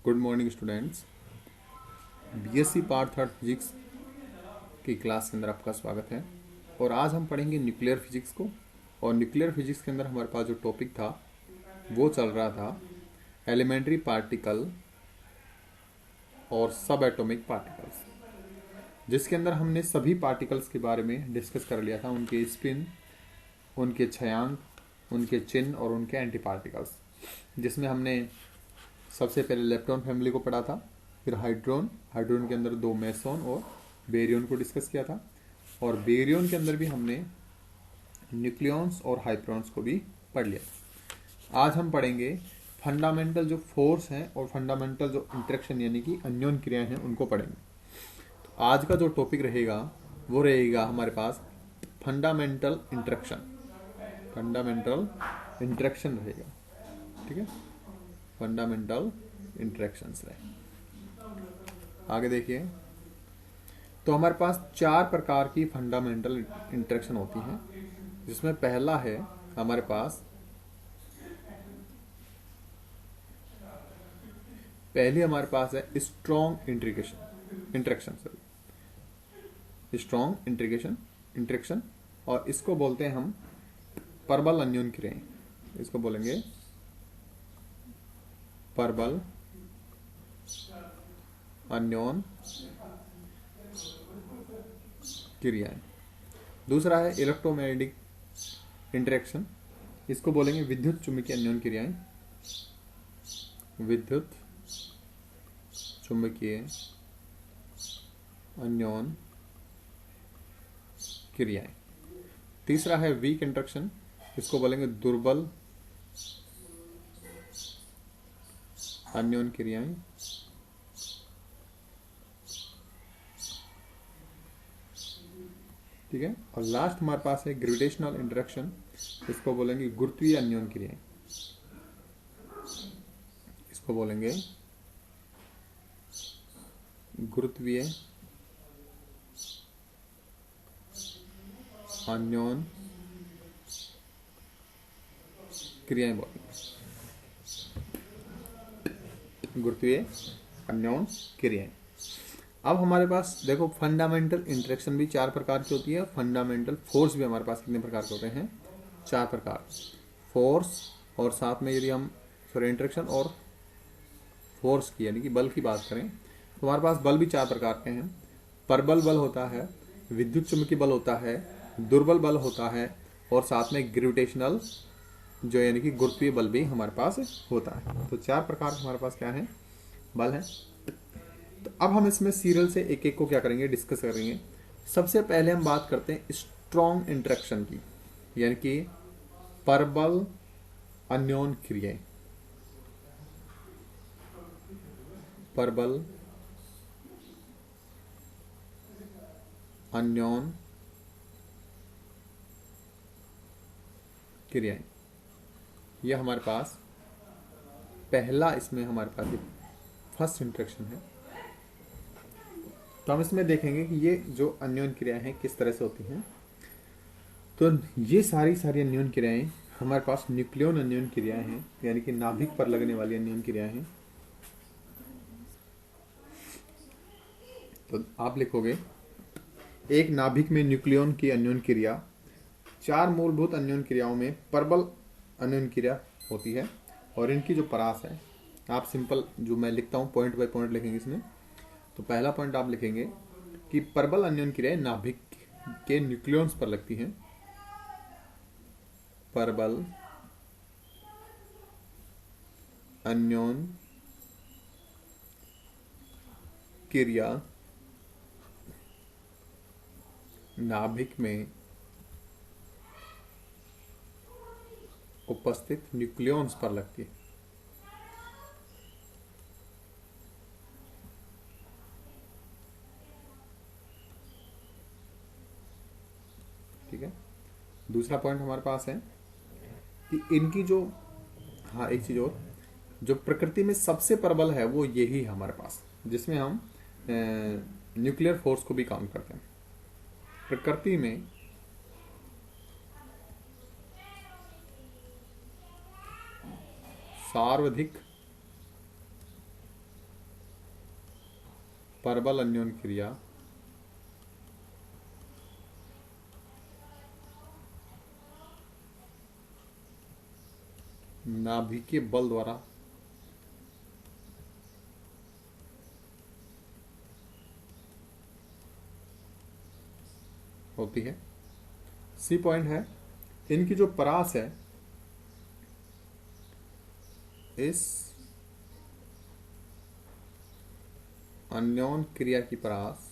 Good morning students. BSc part third physics की class के अंदर आपका स्वागत है। और आज हम पढ़ेंगे न्यूक्लियर फिजिक्स को। और न्यूक्लियर फिजिक्स के अंदर हमारे पास जो टॉपिक था वो चल रहा था एलिमेंट्री पार्टिकल और सब एटॉमिक पार्टिकल्स, जिसके अंदर हमने सभी पार्टिकल्स के बारे में डिस्कस कर लिया था, उनके स्पिन, उनके छयांक, उनके चिन्ह और उनके एंटी पार्टिकल्स, जिसमें हमने सबसे पहले लेप्टॉन फैमिली को पढ़ा था, फिर हाइड्रोन के अंदर दो मेसोन और बेरियन को डिस्कस किया था, और बेरियन के अंदर भी हमने न्यूक्लियॉन्स और हाइड्रॉन्स को भी पढ़ लिया। आज हम पढ़ेंगे फंडामेंटल जो फोर्स हैं और फंडामेंटल जो इंटरेक्शन यानी कि अन्योन क्रियाएं हैं उनको पढ़ेंगे। तो आज का जो टॉपिक रहेगा वो रहेगा हमारे पास फंडामेंटल इंटरेक्शन रहेगा। ठीक है, फंडामेंटल इंटरेक्शंस रहे। आगे देखिए, तो हमारे पास चार प्रकार की फंडामेंटल इंटरेक्शन होती हैं, जिसमें पहला है हमारे पास है स्ट्रॉन्ग इंटरेक्शन, और इसको बोलते हैं हम परबल अन्योन क्रियाएं। इसको बोलेंगे परबल अन्योन क्रियाएं। दूसरा है इलेक्ट्रोमैग्नेटिक इंटरेक्शन, इसको बोलेंगे विद्युत चुम्बकीय अन्योन क्रियाएं। विद्युत चुम्बकीय अन्योन क्रियाएं। तीसरा है वीक इंटरेक्शन, इसको बोलेंगे दुर्बल अन्योन क्रियाएं। ठीक है, और लास्ट हमारे पास है ग्रेविटेशनल इंटरेक्शन, इसको बोलेंगे गुरुत्वीय अन्योन क्रियाएं। इसको बोलेंगे गुरुत्वीय अन्योन क्रियाएं बोलेंगे। गुरुत्वीय अन्योन क्रियाएं। अब हमारे पास देखो, फंडामेंटल इंटरेक्शन भी चार प्रकार की होती है, फंडामेंटल फोर्स भी हमारे पास कितने प्रकार के होते हैं? चार प्रकार। फोर्स और साथ में यदि हम इंटरेक्शन और फोर्स की यानी कि बल की बात करें तो हमारे पास बल भी चार प्रकार के हैं। परबल बल होता है, विद्युत चुम्बकीय बल होता है, दुर्बल बल होता है, और साथ में ग्रेविटेशनल जो यानी कि गुरुत्वीय बल भी हमारे पास होता है। तो चार प्रकार हमारे पास क्या है? बल है। तो अब हम इसमें सीरियल से एक एक को क्या करेंगे? डिस्कस करेंगे। सबसे पहले हम बात करते हैं स्ट्रॉन्ग इंटरेक्शन की, यानी कि परबल अन्योन क्रियाएं। परबल अन्योन क्रियाएं, यह हमारे पास पहला, इसमें हमारे पास फर्स्ट इंटरेक्शन है। तो हम इसमें देखेंगे कि ये जो अन्योन क्रियाएं हैं किस तरह से होती हैं। तो ये सारी अन्योन क्रियाएं हमारे पास न्यूक्लियन अन्योन क्रियाएं हैं, यानी कि नाभिक पर लगने वाली अन्योन क्रियाएं हैं। तो आप लिखोगे एक नाभिक में न्यूक्लियन की अन्योन क्रिया। चार मूलभूत अन्योन क्रियाओं में परबल अन्योन क्रिया होती है, और इनकी जो परास है, आप सिंपल जो मैं लिखता हूँ पॉइंट बाय पॉइंट लिखेंगे इसमें। तो पहला पॉइंट आप लिखेंगे कि परबल अन्योन क्रियाएं नाभिक के न्यूक्लियॉन्स पर लगती हैं। परबल अन्योन क्रिया नाभिक में उपस्थित न्यूक्लियॉन्स पर लगती है। ठीक है, दूसरा पॉइंट हमारे पास है कि इनकी जो, हाँ एक चीज और, जो प्रकृति में सबसे प्रबल है वो यही है हमारे पास, जिसमें हम न्यूक्लियर फोर्स को भी काउंट करते हैं। प्रकृति में सर्वाधिक परबल अन्योन क्रिया नाभिकीय बल द्वारा होती है। सी पॉइंट है, इनकी जो परास है, इस अन्योन क्रिया की परास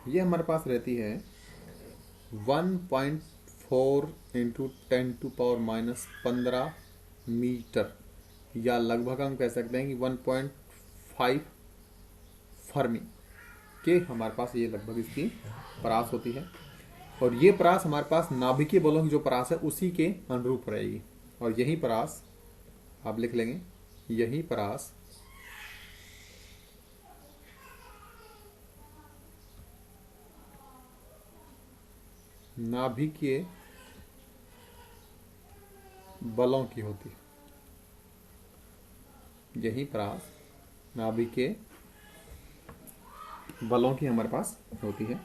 ये हमारे पास रहती है 1.4 इंटू 10⁻⁻15 मीटर, या लगभग हम कह सकते हैं कि 1.5 फर्मी के हमारे पास ये लगभग इसकी परास होती है। और ये परास हमारे पास नाभिकीय बलों की जो परास है उसी के अनुरूप रहेगी। और यही परास आप लिख लेंगे, यही परास नाभिकीय बलों की होती है। यही परास नाभिकीय बलों की हमारे पास होती है।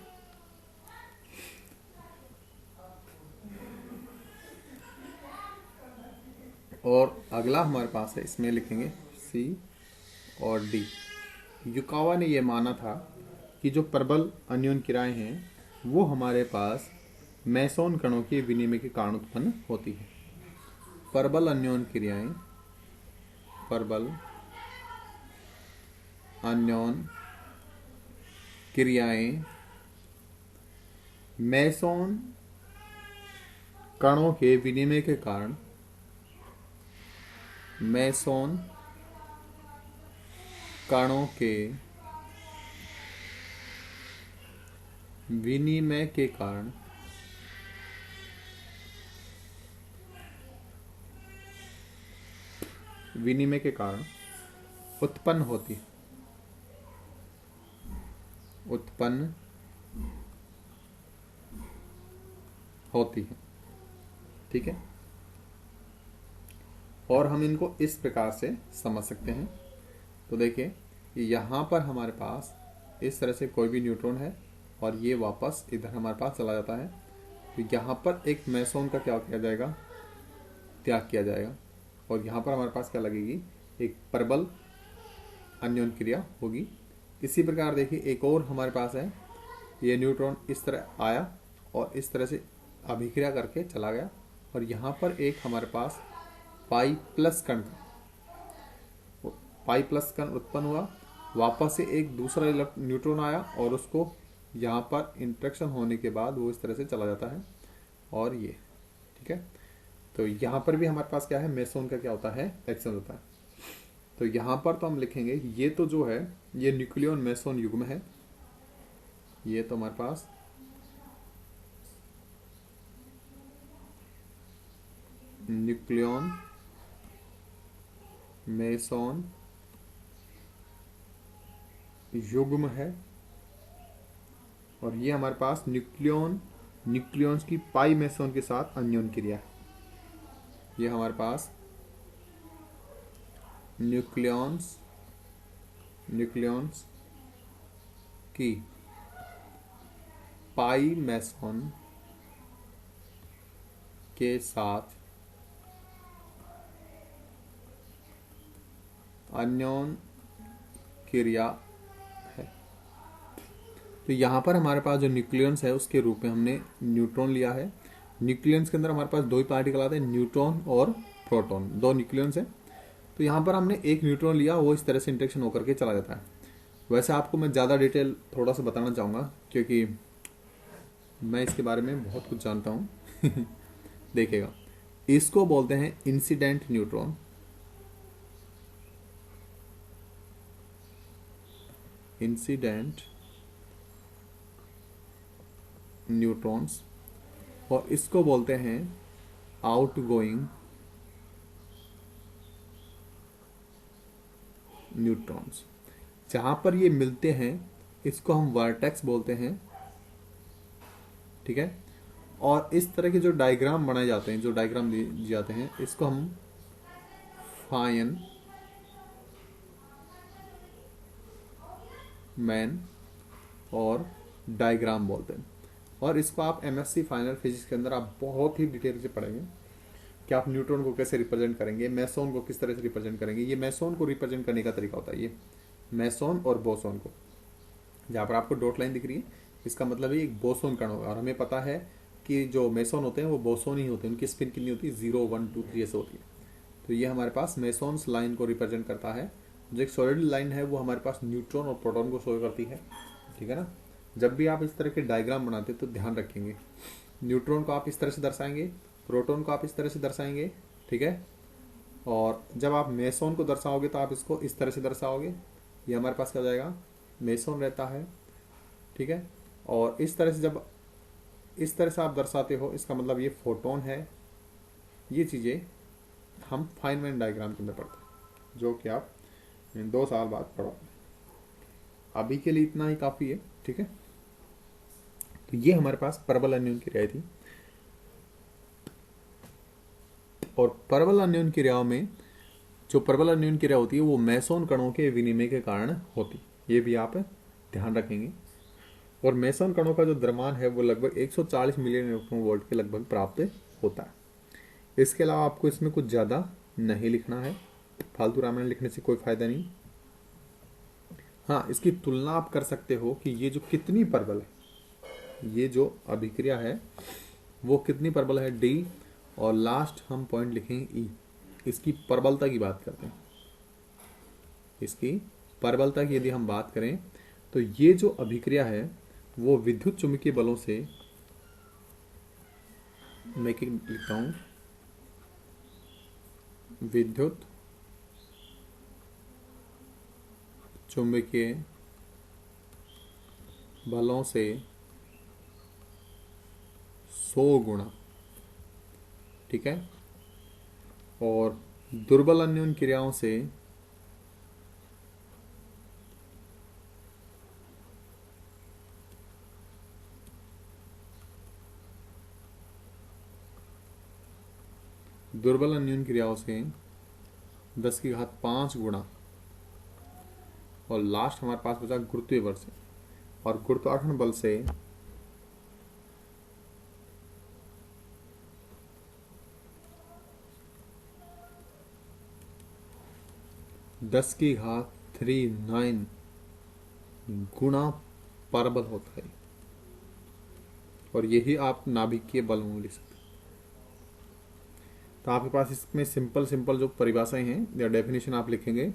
और अगला हमारे पास है, इसमें लिखेंगे सी और डी। युकावा ने यह माना था कि जो प्रबल अन्योन क्रियाएं हैं वो हमारे पास मेसोन कणों के विनिमय के कारण उत्पन्न होती है। प्रबल अन्योन क्रियाएं, प्रबल अन्योन क्रियाएं मेसोन कणों के विनिमय के कारण, मेसोन कणों के विनिमय के कारण उत्पन्न होती है, उत्पन्न होती है। ठीक है, और हम इनको इस प्रकार से समझ सकते हैं। तो देखिए, यहाँ पर हमारे पास इस तरह से कोई भी न्यूट्रॉन है और ये वापस इधर हमारे पास चला जाता है, तो यहाँ पर एक मेसोन का क्या किया जाएगा, त्याग किया जाएगा। और यहाँ पर हमारे पास क्या लगेगी, एक प्रबल अन्योन क्रिया होगी। इसी प्रकार देखिए, एक और हमारे पास है, ये न्यूट्रॉन इस तरह आया और इस तरह से अभिक्रिया करके चला गया, और यहाँ पर एक हमारे पास पाई प्लस कण उत्पन्न हुआ। वापस से एक दूसरा न्यूट्रॉन आया और उसको यहाँ पर इंटरेक्शन होने के बाद वो इस तरह से चला जाता है, और ये ठीक है। तो यहाँ पर भी हमारे पास क्या है, मेसोन का क्या होता है, एक्शन होता है। तो यहाँ पर तो हम लिखेंगे, ये तो जो है ये न्यूक्लियन मेसोन युग्म है। ये तो हमारे पास न्यूक्लियन मेसोन युग्म है, और ये हमारे पास न्यूक्लियंस की पाई मेसोन के साथ अन्योन क्रिया है। ये हमारे पास न्यूक्लियंस की पाई मेसोन के साथ अन्योन क्रिया है। तो यहाँ पर हमारे पास जो न्यूक्लियंस है उसके रूप में हमने न्यूट्रॉन लिया है। न्यूक्लियंस के अंदर हमारे पास दो ही पार्टिकल आते हैं, न्यूट्रॉन और प्रोटॉन, दो न्यूक्लियंस है। तो यहाँ पर हमने एक न्यूट्रॉन लिया, वो इस तरह से इंटरेक्शन होकर के चला जाता है। वैसे आपको मैं ज़्यादा डिटेल थोड़ा सा बताना चाहूँगा, क्योंकि मैं इसके बारे में बहुत कुछ जानता हूँ। देखिएगा, इसको बोलते हैं इंसिडेंट न्यूट्रॉन, इंसिडेंट न्यूट्रॉन्स, और इसको बोलते हैं आउटगोइंग न्यूट्रॉन्स। जहां पर ये मिलते हैं इसको हम वर्टेक्स बोलते हैं। ठीक है, और इस तरह के जो डायग्राम बनाए जाते हैं, जो डायग्राम दिए जाते हैं, इसको हम मैन और डायग्राम बोलते हैं। और इसको आप एमएससी फाइनल फिजिक्स के अंदर आप बहुत ही डिटेल से पढ़ेंगे कि आप न्यूट्रॉन को कैसे रिप्रेजेंट करेंगे, मेसोन को किस तरह से रिप्रेजेंट करेंगे। ये मेसोन को रिप्रेजेंट करने का तरीका होता है, ये मेसोन और बोसोन को। जहाँ पर आपको डॉट लाइन दिख रही है इसका मतलब है एक बोसोन कण होगा। और हमें पता है कि जो मेसोन होते हैं वो बोसोन ही होते हैं, उनकी स्पिन कितनी होती है 0 1 2 3 ऐसे होती है। तो ये हमारे पास मेसोन्स लाइन को रिप्रेजेंट करता है। जो एक सॉलिड लाइन है वो हमारे पास न्यूट्रॉन और प्रोटॉन को शो करती है, ठीक है ना। जब भी आप इस तरह के डायग्राम बनाते तो ध्यान रखेंगे, न्यूट्रॉन को आप इस तरह से दर्शाएंगे, प्रोटॉन को आप इस तरह से दर्शाएंगे, ठीक है। और जब आप मेसोन को दर्शाओगे तो आप इसको इस तरह से दर्शाओगे, ये हमारे पास क्या हो जाएगा, मेसोन रहता है, ठीक है। और इस तरह से जब इस तरह से आप दर्शाते हो इसका मतलब ये फोटोन है। ये चीज़ें हम फाइनमैन डायग्राम के अंदर पढ़ते हैं, जो कि आप 2 साल बाद पढ़ो। अभी के लिए इतना ही काफ़ी है, ठीक है। तो ये हमारे पास परबल अन्योन क्रियाएं थी। और परबल अन्योन क्रियाओं में जो परबल अन्योन क्रिया होती है वो मेसोन कणों के विनिमय के कारण होती, ये भी आप ध्यान रखेंगे। और मेसोन कणों का जो द्रव्यमान है वो लगभग 140 मिलियन इलेक्ट्रॉन वोल्ट के लगभग प्राप्त होता है। इसके अलावा आपको इसमें कुछ ज़्यादा नहीं लिखना है, फालतू रामायण लिखने से कोई फायदा नहीं। हाँ, इसकी तुलना आप कर सकते हो कि ये जो कितनी परबल है, ये जो अभिक्रिया है वो कितनी परबल है, डी। और लास्ट हम पॉइंट लिखेंगे ई। इसकी परबलता की बात करते हैं। इसकी परबलता की यदि हम बात करें तो ये जो अभिक्रिया है वो विद्युत चुंबकीय बलों से, मैं लिखता हूं, विद्युत चुंबकीय बलों से 100 गुणा, ठीक है। और दुर्बल अन्योन क्रियाओं से 10⁵ गुणा। और लास्ट हमारे पास बचा गुरुत्वीय बल से, और गुरुत्वाकर्षण बल से 10⁵ गुणा परबल होता है। और यही आप नाभिकीय बल में लिख सकते हैं। तो आपके पास इसमें सिंपल जो परिभाषाएं हैं या डेफिनेशन आप लिखेंगे।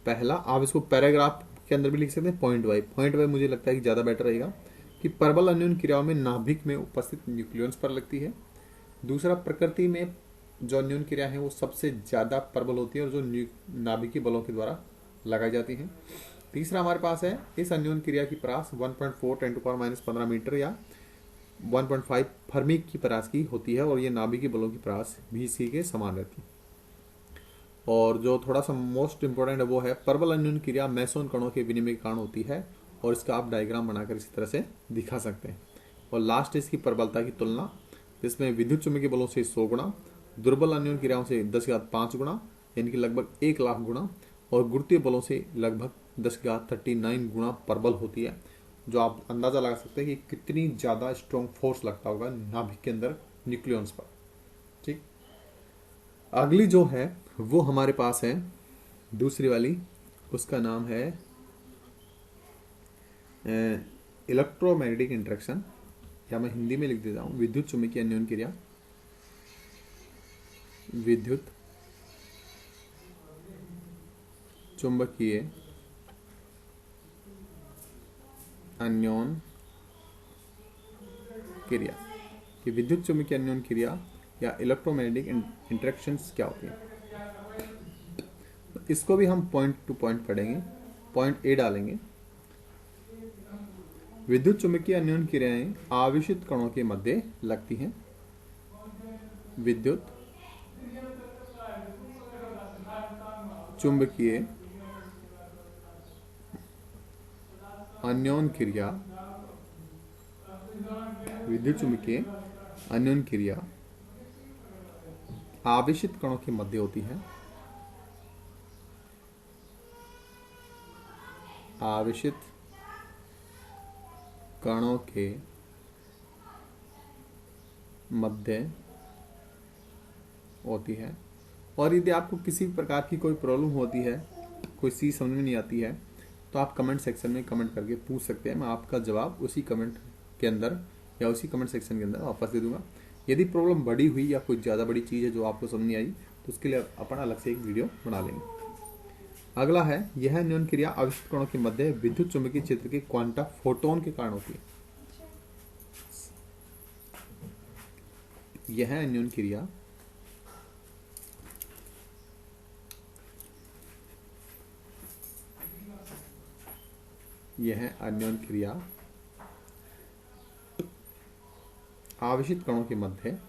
पहला, आप इसको पैराग्राफ के अंदर भी लिख सकते हैं पॉइंट वाइज मुझे लगता है कि ज़्यादा बेटर रहेगा कि परबल अन्योन क्रियाओं में नाभिक में उपस्थित न्यूक्लियॉन्स पर लगती है। दूसरा, प्रकृति में जो अन्योन क्रिया है वो सबसे ज़्यादा परबल होती है और जो नाभिकीय बलों के द्वारा लगाई जाती हैं। तीसरा हमारे पास है इस अन्योन क्रिया की परास 1.4 10⁻⁻15 मीटर या 1.5 फर्मी की परास की होती है, और ये नाभिकीय बलों की परास भी इसी के समान रहती है। और जो थोड़ा सा मोस्ट इंपॉर्टेंट है वो है परबल अन्योन क्रिया मेसोन कणों के विनिमय के कारण होती है, और इसका आप डायग्राम बनाकर इसी तरह से दिखा सकते हैं। और लास्ट इसकी प्रबलता की तुलना, जिसमें विद्युत चुंबकीय बलों से 100 गुणा, दुर्बल अन्योन क्रियाओं से 10⁵5 गुणा यानी कि लगभग 1 लाख गुणा, और गुरुत्वीय बलों से लगभग 10⁻39 गुणा परबल होती है। जो आप अंदाजा लगा सकते हैं कि कितनी ज़्यादा स्ट्रॉन्ग फोर्स लगता होगा नाभिक के अंदर न्यूक्लियॉन्स पर, ठीक। अगली जो है वो हमारे पास है दूसरी वाली, उसका नाम है इलेक्ट्रोमैग्नेटिक इंटरेक्शन, या मैं हिंदी में लिख देता हूँ विद्युत चुंबकीय अन्योन क्रिया। विद्युत चुंबकीय अन्योन क्रिया। कि विद्युत चुंबकीय अन्योन क्रिया या इलेक्ट्रोमैग्नेटिक इंटरेक्शंस क्या होती हैं। इसको भी हम पॉइंट टू पॉइंट पढ़ेंगे, पॉइंट ए डालेंगे। विद्युत चुंबकीय अन्योन क्रियाएं आवेशित कणों के मध्य लगती हैं। विद्युत चुंबकीय अन्योन क्रिया, विद्युत चुंबकीय अन्योन क्रिया आवेशित कणों के मध्य होती है। आवेशित कणों के मध्य होती है। और यदि आपको किसी भी प्रकार की कोई प्रॉब्लम होती है, कोई चीज़ समझ में नहीं आती है, तो आप कमेंट सेक्शन में कमेंट करके पूछ सकते हैं। मैं आपका जवाब उसी कमेंट के अंदर या उसी कमेंट सेक्शन के अंदर वापस दे दूंगा। यदि प्रॉब्लम बड़ी हुई या कोई ज़्यादा बड़ी चीज़ है जो आपको समझ नहीं आई, तो उसके लिए अपन अलग से एक वीडियो बना लेंगे। अगला है, यह अन्योन क्रिया आवेशित कणों के मध्य विद्युत चुंबकीय क्षेत्र के क्वांटा फोटोन के कारण होती है। यह अन्योन क्रिया आवेशित कणों के मध्य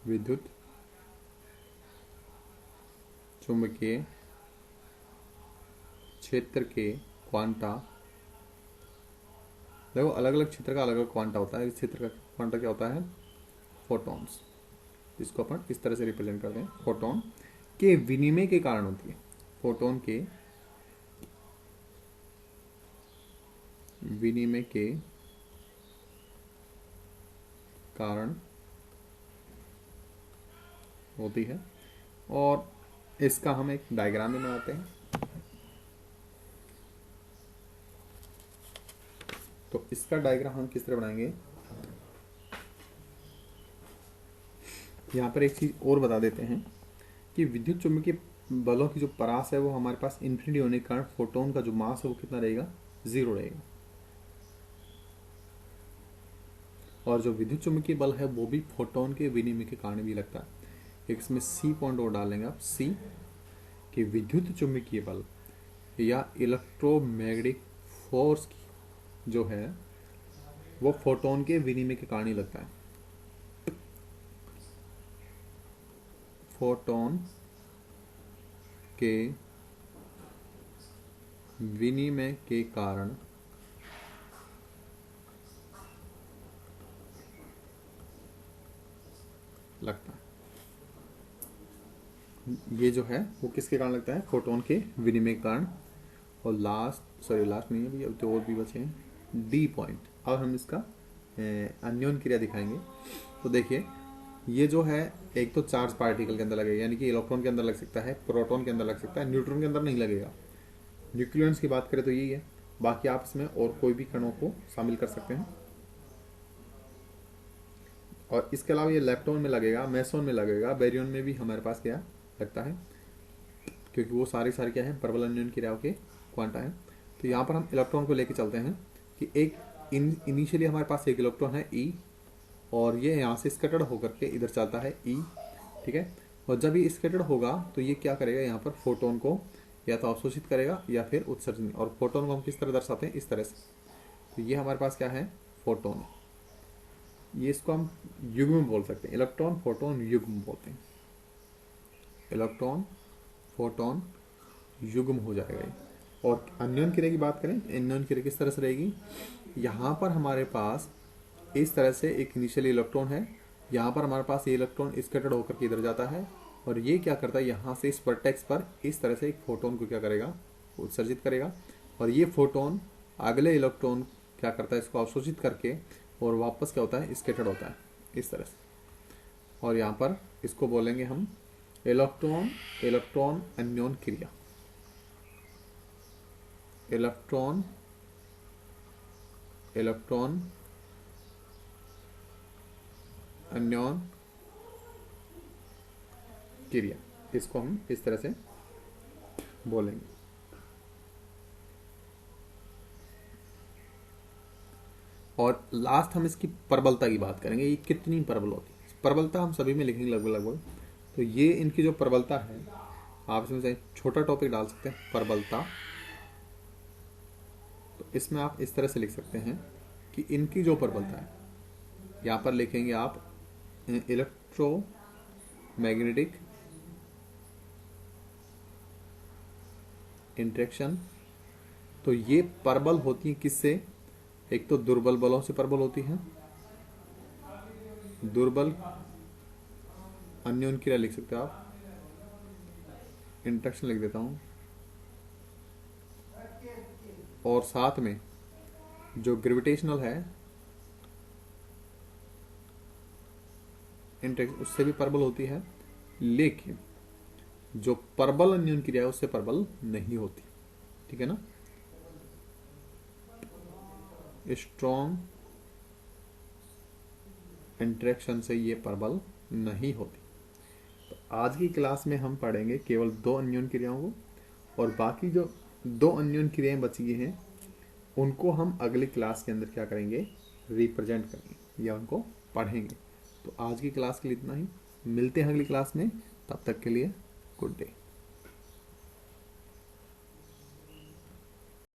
विद्युत चुंबकीय क्षेत्र के क्वांटा, देखो अलग अलग क्षेत्र का अलग अलग क्वांटा होता है। इस क्षेत्र का क्वांटा क्या होता है? फोटॉन्स। इसको अपन इस तरह से रिप्रेजेंट करते हैं, फोटोन के विनिमय के कारण होती है। फोटोन के विनिमय के कारण होती है। और इसका हम एक डायग्राम में बनाते हैं। तो इसका डायग्राम हम किस तरह बनाएंगे, यहाँ पर एक चीज और बता देते हैं कि विद्युत चुंबकीय बलों की जो परास है वो हमारे पास इन्फिनिटी होने के कारण फोटोन का जो मास है वो कितना रहेगा? 0 रहेगा। और जो विद्युत चुंबकीय बल है वो भी फोटोन के विनिमय के कारण भी लगता है। एक इसमें सी पॉइंट और डालेंगे आप, सी कि विद्युत चुंबकीय बल या इलेक्ट्रोमैग्नेटिक फोर्स जो है वो फोटोन के विनिमय के कारण ही लगता है। फोटोन के विनिमय के कारण लगता है। ये जो है वो किसके कारण लगता है? फोटोन के विनिमय के कारण। और लास्ट नहीं है भैया, अब तो और भी बचे हैं, डी पॉइंट। अब हम इसका अन्योन क्रिया दिखाएंगे। तो देखिए ये जो है एक तो चार्ज पार्टिकल के अंदर लगेगा, यानी कि इलेक्ट्रॉन के अंदर लग सकता है, प्रोटॉन के अंदर लग सकता है, न्यूट्रॉन के अंदर नहीं लगेगा। न्यूक्लियॉन्स की बात करें तो यही है। बाकी आप इसमें और कोई भी कणों को शामिल कर सकते हैं। और इसके अलावा ये लेप्टॉन में लगेगा, मेसोन में लगेगा, बेरियन में भी हमारे पास क्या लगता है, क्योंकि वो सारी क्या है? प्रबल अन्योन क्रियाओं के क्वांटा है। तो यहाँ पर हम इलेक्ट्रॉन को लेके चलते हैं कि एक इनिशियली हमारे पास एक इलेक्ट्रॉन है ई, और ये यहाँ से स्कैटर्ड होकर के इधर चलता है ई, ठीक है। और जब ये स्कैटर्ड होगा तो ये क्या करेगा? यहाँ पर फोटोन को या तो अवशोषित करेगा या फिर उत्सर्जन। और फोटोन को हम किस तरह दर्शाते हैं? इस तरह से। तो ये हमारे पास क्या है? फोटोन। ये इसको हम युग्म बोल सकते हैं, इलेक्ट्रॉन फोटोन युग्म बोलते हैं। इलेक्ट्रॉन फोटोन युग्म हो जाएगा ये। और अन्योन क्रिया की बात करें, अन्योन क्रिया किस तरह से रहेगी? यहाँ पर हमारे पास इस तरह से एक इनिशियल इलेक्ट्रॉन है, यहाँ पर हमारे पास ये इलेक्ट्रॉन स्कैटर्ड होकर के इधर जाता है, और ये क्या करता है? यहाँ से इस वर्टेक्स पर इस तरह से एक फोटोन को क्या करेगा? उत्सर्जित करेगा। और ये फोटोन अगले इलेक्ट्रॉन क्या करता है? इसको अवशोषित करके और वापस क्या होता है? स्कैटर्ड होता है इस तरह से। और यहाँ पर इसको बोलेंगे हम इलेक्ट्रॉन अन्योन क्रिया। इलेक्ट्रॉन अन्योन क्रिया, इसको हम इस तरह से बोलेंगे। और लास्ट हम इसकी प्रबलता की बात करेंगे, ये कितनी प्रबल होती है। प्रबलता हम सभी में लिखेंगे लगभग। तो ये इनकी जो प्रबलता है, आप इसमें से छोटा टॉपिक डाल सकते हैं, प्रबलता। तो इसमें आप इस तरह से लिख सकते हैं कि इनकी जो प्रबलता है, यहाँ पर लिखेंगे आप इलेक्ट्रोमैग्नेटिक इंटरेक्शन तो ये परबल होती है किससे? एक तो दुर्बल बलों से परबल होती है, दुर्बल अन्योन क्रिया लिख सकते हो आप, इंट्रैक्शन लिख देता हूं, और साथ में जो ग्रेविटेशनल है इंट्रैक्शन उससे भी परबल होती है, लेकिन जो परबल अन्योन क्रिया है उससे परबल नहीं होती। ठीक है ना? स्ट्रॉन्ग इंट्रैक्शन से ये परबल नहीं होती। तो आज की क्लास में हम पढ़ेंगे केवल 2 अन्योन क्रियाओं को, और बाकी जो 2 अन्योन क्रियाएं बची हैं उनको हम अगली क्लास के अंदर क्या करेंगे? रिप्रेजेंट करेंगे या उनको पढ़ेंगे। तो आज की क्लास के लिए इतना ही, मिलते हैं अगली क्लास में, तब तक के लिए गुड डे।